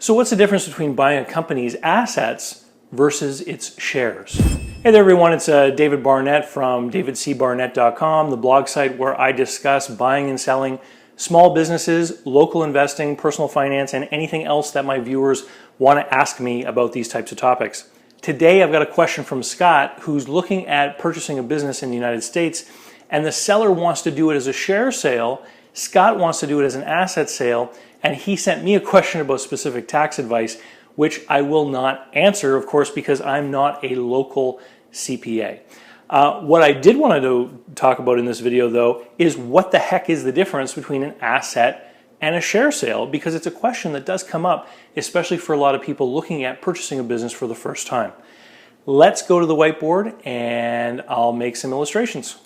So what's the difference between buying a company's assets versus its shares? Hey there everyone, it's David Barnett from davidcbarnett.com, the blog site where I discuss buying and selling small businesses, local investing, personal finance, and anything else that my viewers want to ask me about these types of topics. Today I've got a question from Scott who's looking at purchasing a business in the United States, and the seller wants to do it as a share sale. Scott wants to do it as an asset sale, and he sent me a question about specific tax advice, which I will not answer, of course, because I'm not a local CPA. What I did want to talk about in this video, though, is what the heck is the difference between an asset and a share sale, because it's a question that does come up, especially for a lot of people looking at purchasing a business for the first time. Let's go to the whiteboard and I'll make some illustrations.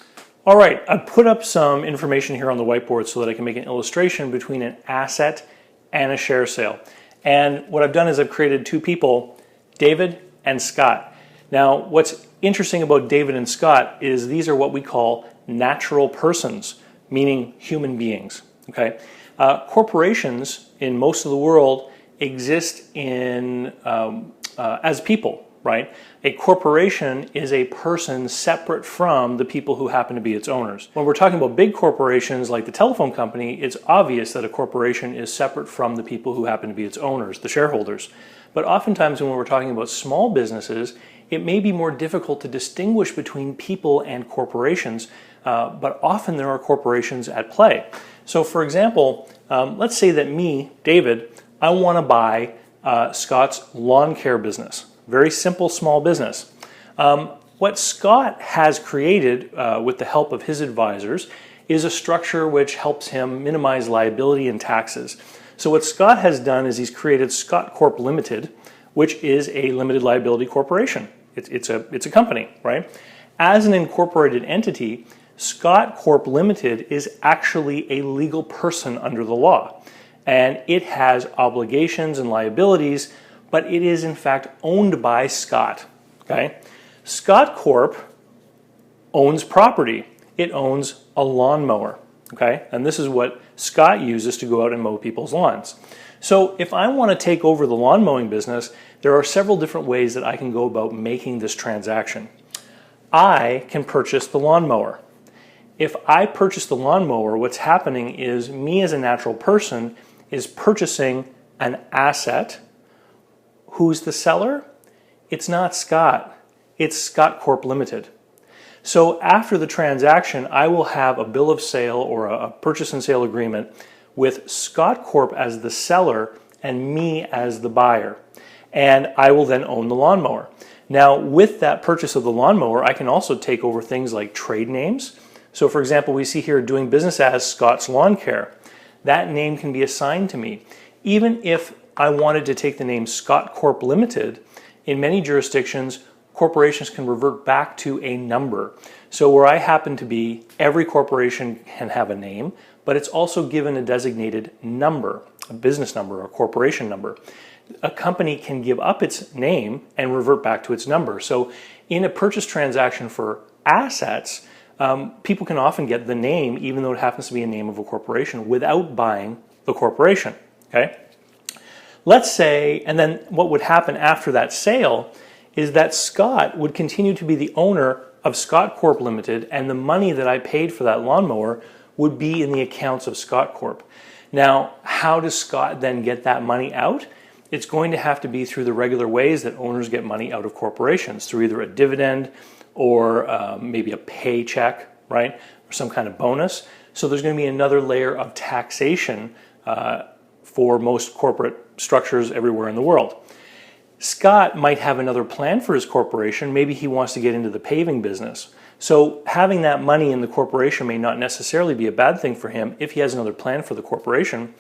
All right, I put up some information here on the whiteboard so that I can make an illustration between an asset and a share sale. And what I've done is I've created two people, David and Scott. Now, what's interesting about David and Scott is these are what we call natural persons, meaning human beings. Okay, corporations in most of the world exist as people. Right? A corporation is a person separate from the people who happen to be its owners. When we're talking about big corporations like the telephone company, it's obvious that a corporation is separate from the people who happen to be its owners, the shareholders. But oftentimes when we're talking about small businesses, it may be more difficult to distinguish between people and corporations, but often there are corporations at play. So for example, let's say that me, David, I want to buy Scott's lawn care business. Very simple small business. What Scott has created with the help of his advisors is a structure which helps him minimize liability and taxes. So what Scott has done is he's created Scott Corp Limited, which is a limited liability corporation. It's a company, right? As an incorporated entity, Scott Corp Limited is actually a legal person under the law, and it has obligations and liabilities, but it is in fact owned by Scott. Okay? Scott Corp owns property. It owns a lawnmower. Okay? And this is what Scott uses to go out and mow people's lawns. So if I want to take over the lawn mowing business, there are several different ways that I can go about making this transaction. I can purchase the lawnmower. If I purchase the lawnmower, what's happening is me as a natural person is purchasing an asset. Who's the seller? It's not Scott. It's Scott Corp Limited. So after the transaction, I will have a bill of sale or a purchase and sale agreement with Scott Corp as the seller and me as the buyer. And I will then own the lawnmower. Now, with that purchase of the lawnmower, I can also take over things like trade names. So for example, we see here doing business as Scott's Lawn Care. That name can be assigned to me. Even if I wanted to take the name Scott Corp Limited, in many jurisdictions, corporations can revert back to a number. So where I happen to be, every corporation can have a name, but it's also given a designated number, a business number or a corporation number. A company can give up its name and revert back to its number. So in a purchase transaction for assets, people can often get the name, even though it happens to be a name of a corporation, without buying the corporation. Okay? Let's say, and then what would happen after that sale is that Scott would continue to be the owner of Scott Corp Limited, and the money that I paid for that lawnmower would be in the accounts of Scott Corp. Now, how does Scott then get that money out? It's going to have to be through the regular ways that owners get money out of corporations, through either a dividend or maybe a paycheck, right, or some kind of bonus. So there's going to be another layer of taxation for most corporate structures everywhere in the world. Scott might have another plan for his corporation. Maybe he wants to get into the paving business. So having that money in the corporation may not necessarily be a bad thing for him if he has another plan for the corporation.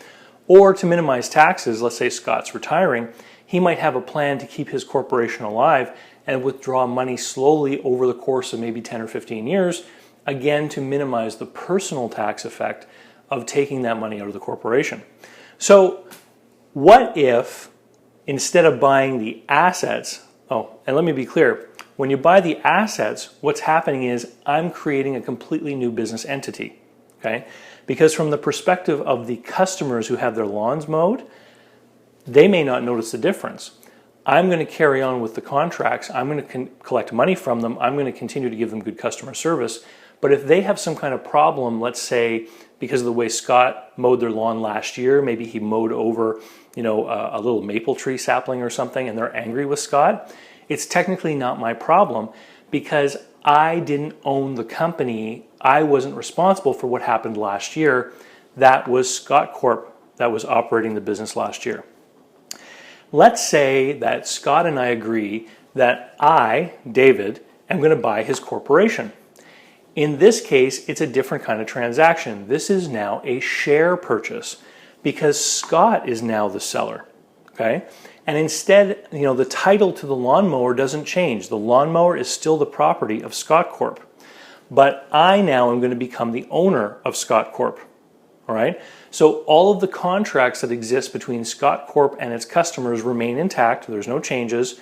Or to minimize taxes, let's say Scott's retiring, he might have a plan to keep his corporation alive and withdraw money slowly over the course of maybe 10 or 15 years, again to minimize the personal tax effect of taking that money out of the corporation. So what if instead of buying the assets, and let me be clear, when you buy the assets, what's happening is I'm creating a completely new business entity, okay? Because from the perspective of the customers who have their lawns mowed, They may not notice the difference. I'm going to carry on with the contracts. I'm going to collect money from them. I'm going to continue to give them good customer service. But if they have some kind of problem, let's say because of the way Scott mowed their lawn last year, maybe he mowed over, a little maple tree sapling or something, and they're angry with Scott, it's technically not my problem because I didn't own the company. I wasn't responsible for what happened last year. That was Scott Corp that was operating the business last year. Let's say that Scott and I agree that I, David, am going to buy his corporation. In this case, it's a different kind of transaction. This is now a share purchase because Scott is now the seller, okay? And instead, the title to the lawnmower doesn't change. The lawnmower is still the property of Scott Corp. But I now am going to become the owner of Scott Corp, all right? So all of the contracts that exist between Scott Corp and its customers remain intact. There's no changes.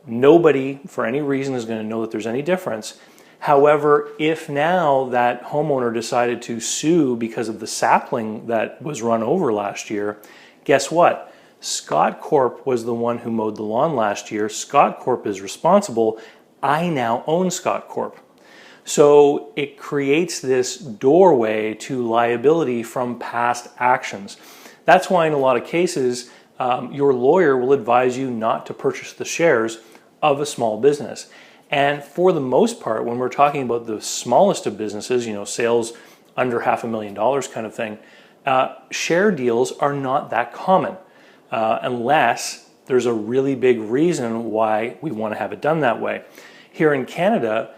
Nobody, for any reason, is going to know that there's any difference. However, if now that homeowner decided to sue because of the sapling that was run over last year, guess what? Scott Corp was the one who mowed the lawn last year. Scott Corp is responsible. I now own Scott Corp. So it creates this doorway to liability from past actions. That's why in a lot of cases, your lawyer will advise you not to purchase the shares of a small business. And for the most part, when we're talking about the smallest of businesses, sales under $500,000 kind of thing, share deals are not that common unless there's a really big reason why we want to have it done that way. Here in Canada,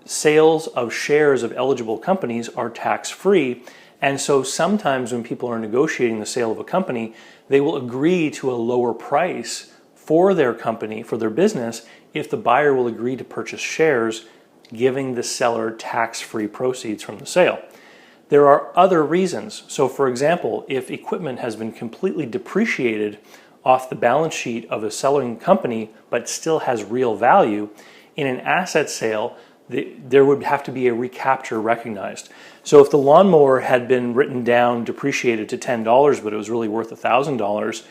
sales of shares of eligible companies are tax-free, and so sometimes when people are negotiating the sale of a company, they will agree to a lower price for their company, for their business, if the buyer will agree to purchase shares, giving the seller tax-free proceeds from the sale. There are other reasons. So for example, if equipment has been completely depreciated off the balance sheet of a selling company but still has real value, in an asset sale, there would have to be a recapture recognized. So if the lawnmower had been written down, depreciated to $10, but it was really worth $1,000,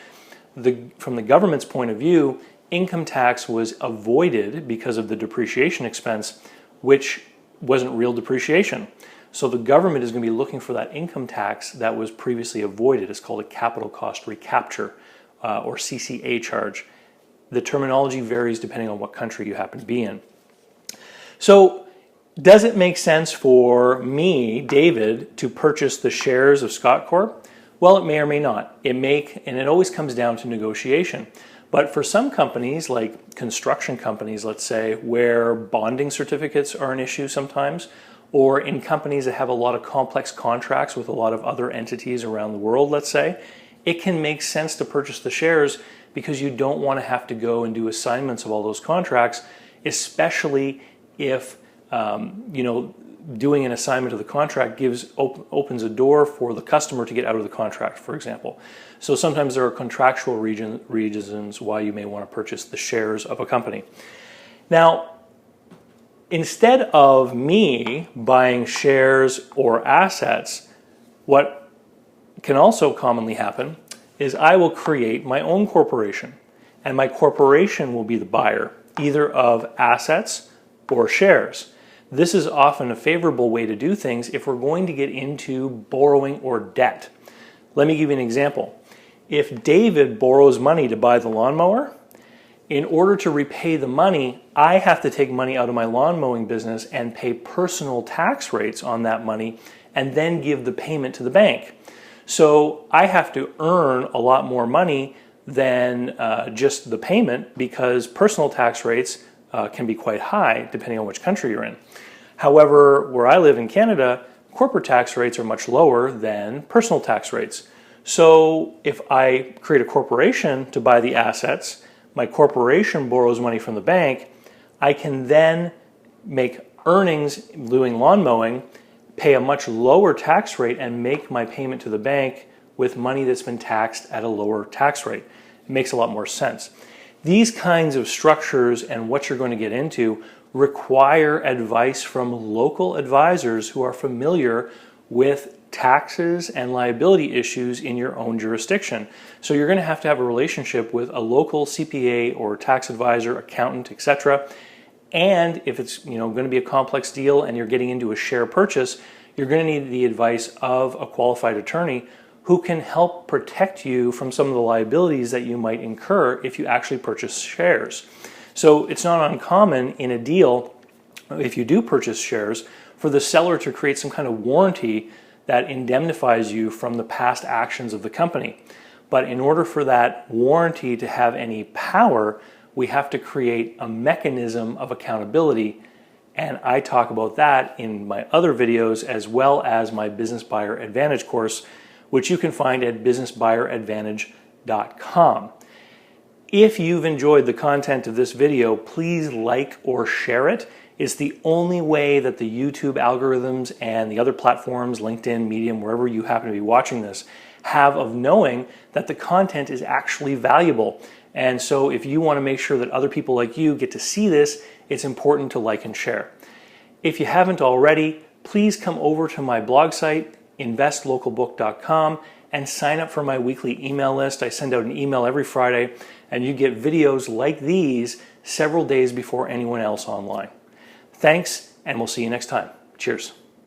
from the government's point of view, income tax was avoided because of the depreciation expense, which wasn't real depreciation. So the government is going to be looking for that income tax that was previously avoided. It's called a capital cost recapture or CCA charge. The terminology varies depending on what country you happen to be in. So does it make sense for me, David, to purchase the shares of Scott Corp? Well, it may or may not. And it always comes down to negotiation. But for some companies, like construction companies, let's say, where bonding certificates are an issue sometimes, or in companies that have a lot of complex contracts with a lot of other entities around the world, let's say, it can make sense to purchase the shares because you don't want to have to go and do assignments of all those contracts, especially if doing an assignment of the contract opens a door for the customer to get out of the contract, for example. So sometimes there are contractual reasons why you may want to purchase the shares of a company. Now, instead of me buying shares or assets, what can also commonly happen is I will create my own corporation, and my corporation will be the buyer, either of assets or shares. This is often a favorable way to do things if we're going to get into borrowing or debt. Let me give you an example. If David borrows money to buy the lawnmower, in order to repay the money, I have to take money out of my lawn mowing business and pay personal tax rates on that money and then give the payment to the bank. So I have to earn a lot more money than just the payment because personal tax rates can be quite high depending on which country you're in. However, where I live in Canada, corporate tax rates are much lower than personal tax rates. So if I create a corporation to buy the assets, my corporation borrows money from the bank, I can then make earnings doing lawn mowing, pay a much lower tax rate, and make my payment to the bank with money that's been taxed at a lower tax rate. It makes a lot more sense. These kinds of structures and what you're going to get into require advice from local advisors who are familiar with taxes and liability issues in your own jurisdiction. So you're going to have a relationship with a local CPA or tax advisor, accountant, etc. And if it's going to be a complex deal and you're getting into a share purchase, you're going to need the advice of a qualified attorney who can help protect you from some of the liabilities that you might incur if you actually purchase shares. So it's not uncommon in a deal, if you do purchase shares, for the seller to create some kind of warranty that indemnifies you from the past actions of the company. But in order for that warranty to have any power, we have to create a mechanism of accountability. And I talk about that in my other videos, as well as my Business Buyer Advantage course, which you can find at businessbuyeradvantage.com. If you've enjoyed the content of this video, please like or share it. It's the only way that the YouTube algorithms and the other platforms, LinkedIn, Medium, wherever you happen to be watching this, have of knowing that the content is actually valuable. And so if you want to make sure that other people like you get to see this, it's important to like and share. If you haven't already, please come over to my blog site, investlocalbook.com, and sign up for my weekly email list. I send out an email every Friday, and you get videos like these several days before anyone else online. Thanks, and we'll see you next time. Cheers.